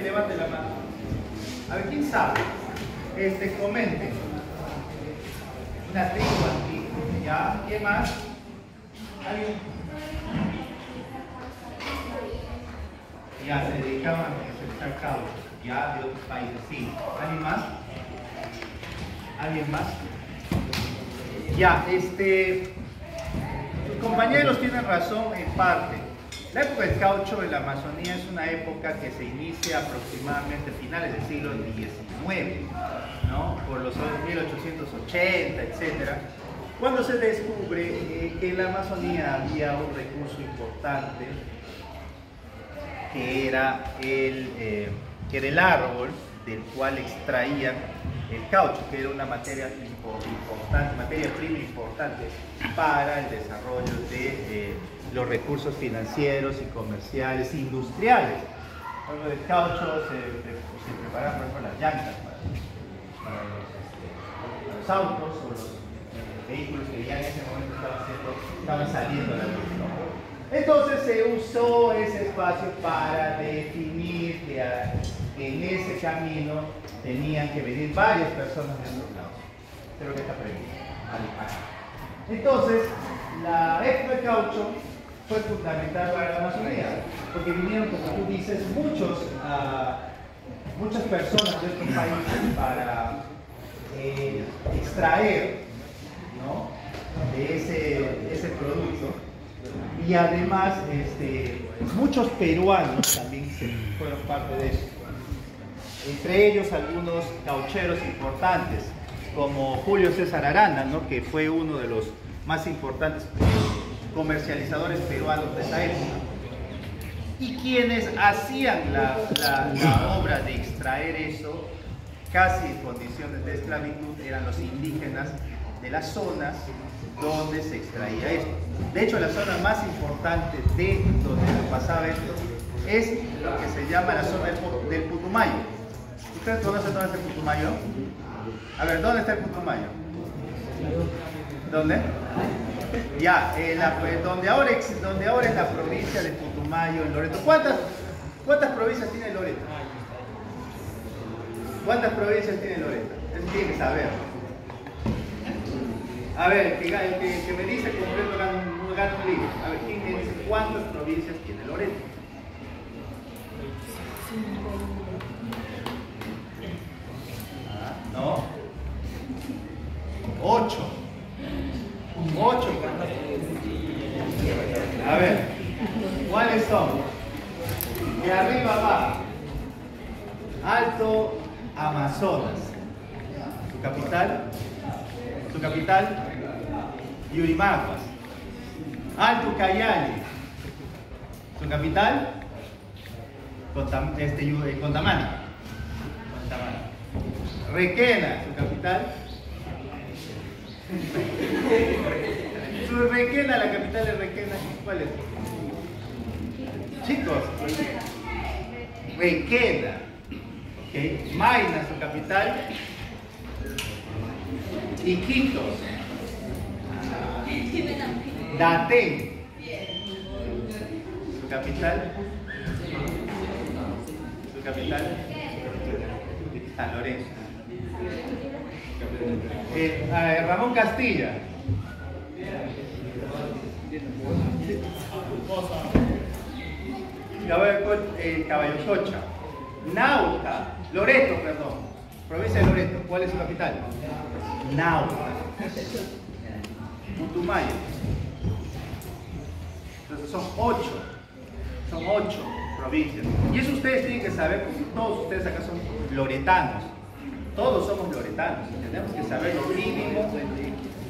que levante la mano. A ver, ¿quién sabe? Comente. Una tribu aquí. ¿Ya? ¿Quién más? ¿Alguien? Ya, se dedicaban a recolectar cauchos, ya, de otros países. Sí. ¿Alguien más? ¿Alguien más? Ya, sus compañeros tienen razón en parte. La época del caucho en la Amazonía es una época que se inicia aproximadamente a finales del siglo XIX, ¿no? Por los años 1880, etc. Cuando se descubre que en la Amazonía había un recurso importante que era el árbol del cual extraían el caucho, que era una materia importante, materia prima importante para el desarrollo de los recursos financieros y comerciales, industriales. Luego del caucho se preparaban, por ejemplo, las llantas para los autos o los vehículos que ya en ese momento estaban saliendo a la luz, ¿no? Entonces se usó ese espacio para definir que en ese camino tenían que venir varias personas de otros lados. Creo que está previsto. Entonces, la época del caucho fue fundamental para la Amazonía, porque vinieron, como tú dices, muchas personas de estos países para extraer, ¿no?, de ese producto. Y además, muchos peruanos también fueron parte de eso. Entre ellos algunos caucheros importantes, como Julio César Arana, ¿no?, que fue uno de los más importantes comercializadores peruanos de esa época. Y quienes hacían la obra de extraer eso, casi en condiciones de esclavitud, eran los indígenas de las zonas donde se extraía esto. De hecho, la zona más importante de donde pasaba esto es lo que se llama la zona del Putumayo. ¿Ustedes conocen dónde está el Putumayo? A ver, ¿dónde está el Putumayo? ¿Dónde? Ya, donde ahora es la provincia de Putumayo, en Loreto. ¿Cuántas provincias tiene Loreto? ¿Cuántas provincias tiene Loreto? Eso tiene que saber. A ver, el que me dice completo gana un libro. A ver, ¿quién me dice cuántas provincias tiene Loreto? No. 8. 8. A ver, ¿cuáles son? De arriba abajo. Alto Amazonas. ¿Su capital? ¿Su capital? Yurimaguas. Alto Cayali. ¿Su capital? Condamani. Requena, ¿su capital? Requena, la capital de Requena, ¿cuál es? Chicos, Requena. Okay. Mayna, su capital. Iquitos. Datén. ¿Su capital? ¿Su capital? San Lorenzo. Ramón Castilla. Caballosocha. Nauta. Loreto, perdón. Provincia de Loreto. ¿Cuál es su capital? Nauta. Putumayo. Entonces son 8. Son 8 provincias. Y eso ustedes tienen que saber, porque todos ustedes acá son loretanos. Todos somos loretanos. Tenemos que saber lo mínimo.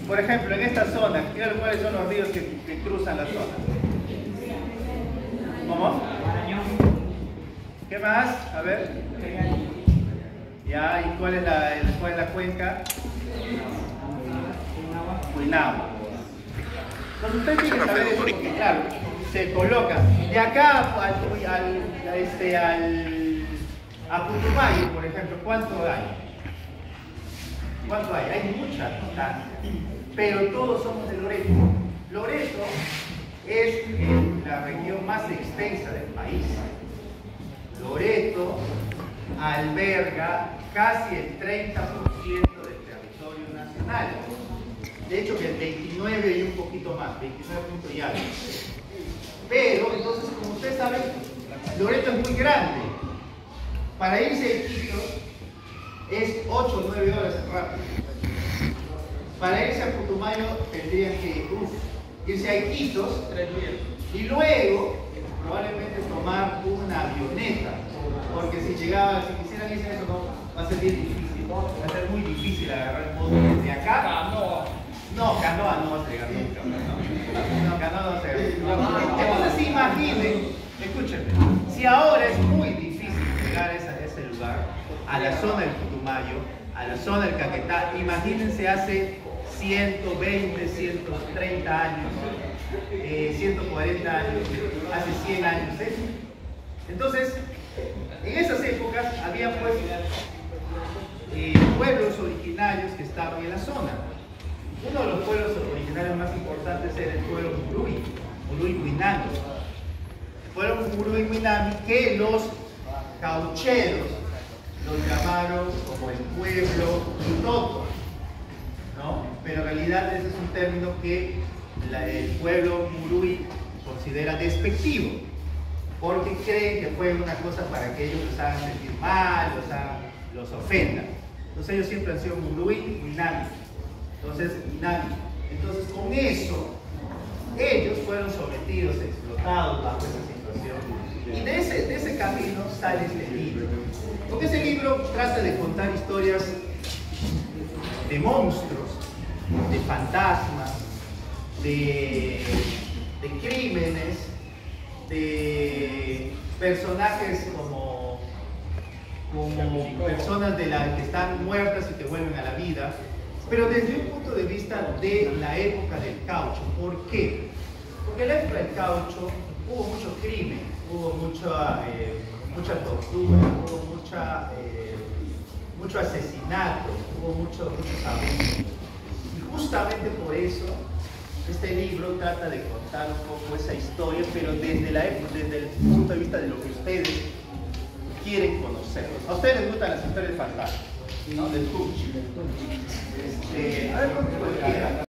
Por ejemplo, en esta zona, ¿cuáles son los ríos que cruzan la zona? ¿Cómo? ¿Qué más? A ver. Ya, ¿y cuál es la cuenca? Huinahua. Entonces ustedes tienen que saber eso porque, claro, se coloca de acá a Putumayo, por ejemplo, ¿cuánto hay? ¿Cuánto hay? Hay mucha distancia, pero todos somos de Loreto. Loreto es la región más extensa del país. Loreto alberga casi el 30% del territorio nacional. De hecho, que el 29 y un poquito más, 29 puntos y algo. Pero, entonces, como ustedes saben, Loreto es muy grande. Para irse a Iquitos es 8 o 9 horas rápido. Para irse a Putumayo tendrían que irse a Iquitos 3 días. Y luego, probablemente tomar una avioneta. Porque si quisieran irse a eso, no, va a ser bien difícil. Va a ser muy difícil agarrar el modo desde acá. No, Canoa no va a llegar nunca. No, Canoa no va a llegar. Entonces imaginen, escúchenme, si ahora es muy difícil llegar a ese lugar, a la zona del Putumayo, a la zona del Caquetá, imagínense hace 120, 130 años, 140 años, hace 100 años. Entonces, en esas épocas había pues pueblos originarios que estaban en la zona. Uno de los pueblos originarios más importantes era el pueblo Muruy-Huinami. El pueblo Muruy-Huinami que los caucheros los llamaron como el pueblo Yutoto, ¿no? Pero en realidad ese es un término que el pueblo Muruy considera despectivo, porque creen que fue una cosa para que ellos los hagan sentir mal, los ofendan. Entonces ellos siempre han sido Muruy-Huinami. Entonces, con eso, ellos fueron sometidos, explotados bajo esa situación. Y de ese camino sale este libro. Porque ese libro trata de contar historias de monstruos, de fantasmas, de crímenes, de personajes como personas que están muertas y que vuelven a la vida. Pero desde un punto de vista de la época del caucho. ¿Por qué? Porque en la época del caucho hubo mucho crimen, hubo mucha tortura, hubo mucho asesinato, hubo muchos abusos. Y justamente por eso este libro trata de contar un poco esa historia, pero desde el punto de vista de lo que ustedes quieren conocer. A ustedes les gustan las historias fantásticas, ¿no? Del Tunch. A ver, ¿cuánto puede quedar?